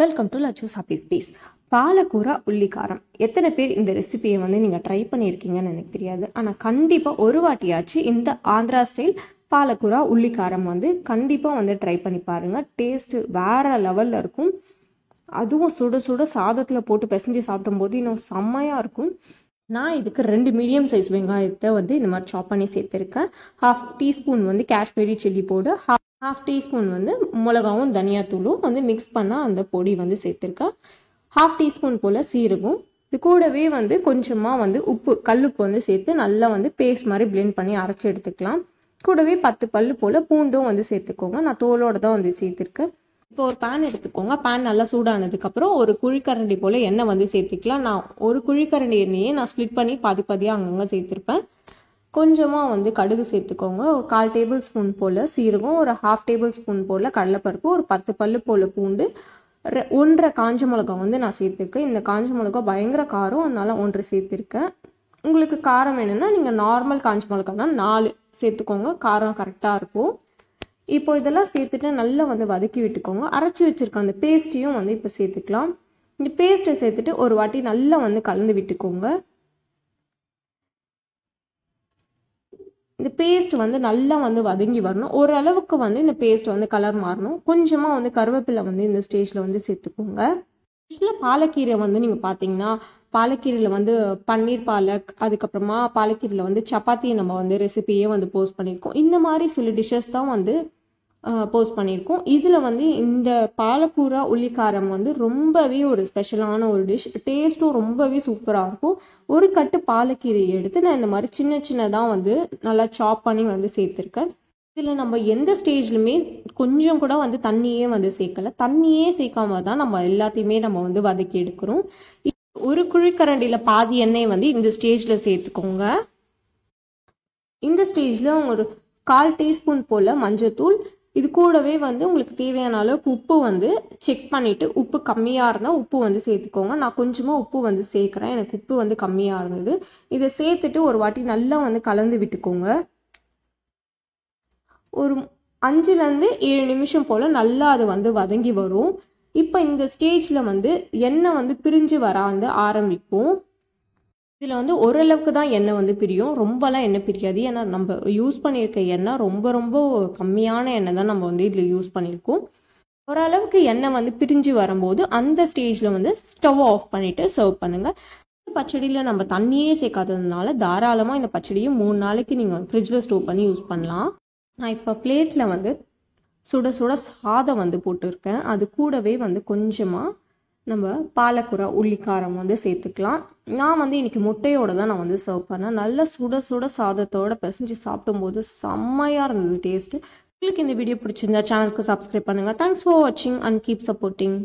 Welcome to லச்சூஸ் happy space. பாலக்கூரா உள்ளிக்காரம் எத்தனை பேர் இந்த ரெசிபியை நீங்கள் ட்ரை பண்ணியிருக்கீங்கன்னு எனக்கு தெரியாது. ஆனால் கண்டிப்பாக ஒரு வாட்டியாச்சு இந்த ஆந்திரா ஸ்டைல் பாலக்கூரா உள்ளிக்காரம் கண்டிப்பாக ட்ரை பண்ணி பாருங்கள். டேஸ்ட்டு வேறு லெவலில் இருக்கும். அதுவும் சுட சுட சாதத்தில் போட்டு பிசைஞ்சு சாப்பிடும்போது இன்னும் செம்மையாக இருக்கும். நான் இதுக்கு 2 மீடியம் சைஸ் வெங்காயத்தை இந்த மாதிரி சாப் பண்ணி சேர்த்துருக்கேன். 1/2 teaspoon Kashmiri chilli powder, 1/2 teaspoon மிளகாவும் தனியாத்தூளும் மிக்ஸ் பண்ணால் அந்த பொடி சேர்த்துருக்கேன். 1/2 டீஸ்பூன் போல் சீரகம், இது கூடவே கொஞ்சமாக உப்பு, கல்லுப்பு சேர்த்து நல்லா பேஸ்ட் மாதிரி பிளெண்ட் பண்ணி அரைச்சி எடுத்துக்கலாம். கூடவே 10 பல்லு போல் பூண்டும் சேர்த்துக்கோங்க. நான் தோலோடு தான் சேர்த்துருக்கேன். இப்போ ஒரு பேன் எடுத்துக்கோங்க. பேன் நல்லா சூடானதுக்கப்புறம் ஒரு குழிக்கரண்டி போல் எண்ணெய் சேர்த்துக்கலாம். நான் ஒரு குழிக்கரண்டி எண்ணெயே நான் ஸ்ப்ளிட் பண்ணி பாதியாக அங்கங்கே சேர்த்துருப்பேன். கொஞ்சமாக கடுகு சேர்த்துக்கோங்க. ஒரு 1/4 டேபிள் ஸ்பூன் போல் சீரகம், ஒரு 1/2 டேபிள் ஸ்பூன் போல் கடலைப்பருப்பு, ஒரு 10 பல்லு போல் பூண்டு, 1.5 காஞ்ச மிளகா நான் சேர்த்துருக்கேன். இந்த காஞ்ச மிளகா பயங்கர காரம், அதனால 1 சேர்த்துருக்கேன். உங்களுக்கு காரம் வேணும்னா நீங்கள் நார்மல் காஞ்ச மிளகானா 4 சேர்த்துக்கோங்க. காரம் கரெக்டாக இருக்கும். இப்போ இதெல்லாம் சேர்த்துட்டு நல்லா வதக்கி விட்டுக்கோங்க. அரைச்சி வச்சுருக்க அந்த பேஸ்ட்டையும் இப்போ சேர்த்துக்கலாம். இந்த பேஸ்ட்டை சேர்த்துட்டு ஒரு வாட்டி நல்லா கலந்து விட்டுக்கோங்க. இந்த பேஸ்ட் நல்லா வதங்கி வரணும். ஓரளவுக்கு இந்த பேஸ்ட் கலர் மாறணும். கொஞ்சமாக கருவேப்பிலை இந்த ஸ்டேஜில் சேர்த்துக்கோங்க. ஆக்சுவலாக பாலக்கீரை நீங்கள் பார்த்தீங்கன்னா பாலக்கீரையில் பன்னீர் பாலக், அதுக்கப்புறமா பாலக்கீரையில் சப்பாத்தி நம்ம ரெசிபியே போஸ்ட் பண்ணியிருக்கோம். இந்த மாதிரி சில டிஷ்ஷஸ் தான் போஸ்ட் பண்ணியிருக்கோம். இதில் இந்த பாலக்கூரா உள்ளிக்காரம் ரொம்பவே ஒரு ஸ்பெஷலான ஒரு டிஷ். டேஸ்ட்டும் ரொம்பவே சூப்பராக இருக்கும். ஒரு கட்டு பாலக்கீரையை எடுத்து நான் இந்த மாதிரி சின்ன சின்னதாக நல்லா சாப் பண்ணி சேர்த்துருக்கேன். இதில் நம்ம எந்த ஸ்டேஜ்லையுமே கொஞ்சம் கூட தண்ணியே சேர்க்கல. தண்ணியே சேர்க்காம தான் நம்ம எல்லாத்தையுமே நம்ம வதக்கி எடுக்கிறோம். ஒரு குழிக்கரண்டியில் பாதி எண்ணெய் இந்த ஸ்டேஜில் சேர்த்துக்கோங்க. இந்த ஸ்டேஜில் ஒரு 1/4 டீஸ்பூன் போல் மஞ்சத்தூள், இது கூடவே உங்களுக்கு தேவையான அளவுக்கு உப்பு செக் பண்ணிவிட்டு உப்பு கம்மியாக இருந்தால் உப்பு சேர்த்துக்கோங்க. நான் கொஞ்சமாக உப்பு சேர்க்குறேன். எனக்கு உப்பு கம்மியாக இருந்தது. இதை சேர்த்துட்டு ஒரு வாட்டி நல்லா கலந்து விட்டுக்கோங்க. ஒரு 5லேருந்து 7 நிமிஷம் போல் நல்லா அது வதங்கி வரும். இப்போ இந்த ஸ்டேஜில் எண்ணெய் பிரிஞ்சு வர ஆரம்பிக்கும். இதில் ஓரளவுக்கு தான் எண்ணெய் பிரியும், ரொம்பலாம் எண்ணெய் பிரியாது. ஏன்னா நம்ம யூஸ் பண்ணியிருக்க எண்ணெய் ரொம்ப ரொம்ப கம்மியான எண்ணெய் தான் நம்ம இதில் யூஸ் பண்ணியிருக்கோம். ஓரளவுக்கு எண்ணெய் பிரிஞ்சு வரும்போது அந்த ஸ்டேஜில் ஸ்டவ் ஆஃப் பண்ணிவிட்டு சர்வ் பண்ணுங்கள். பச்சடியில் நம்ம தண்ணியே சேர்க்காததுனால தாராளமாக இந்த பச்சடியை 3 நாளைக்கு நீங்கள் ஃப்ரிட்ஜில் ஸ்டோர் பண்ணி யூஸ் பண்ணலாம். நான் இப்போ பிளேட்டில் சுட சுட சாதம் போட்டிருக்கேன். அது கூடவே கொஞ்சமாக நம்ம பாலக்கூரா உள்ளிக்காரம் சேர்த்துக்கலாம். நான் இன்னைக்கு முட்டையோடு தான் நான் சர்வ் பண்ணேன். நல்லா சுட சுட சாதத்தோடு பிசைஞ்சு சாப்பிடும்போது செம்மையாக இருந்தது டேஸ்ட்டு. உங்களுக்கு இந்த வீடியோ பிடிச்சிருந்தா சேனலுக்கு சப்ஸ்கிரைப் பண்ணுங்கள். தேங்க்ஸ் ஃபார் வாட்சிங் அண்ட் கீப் சப்போர்ட்டிங்.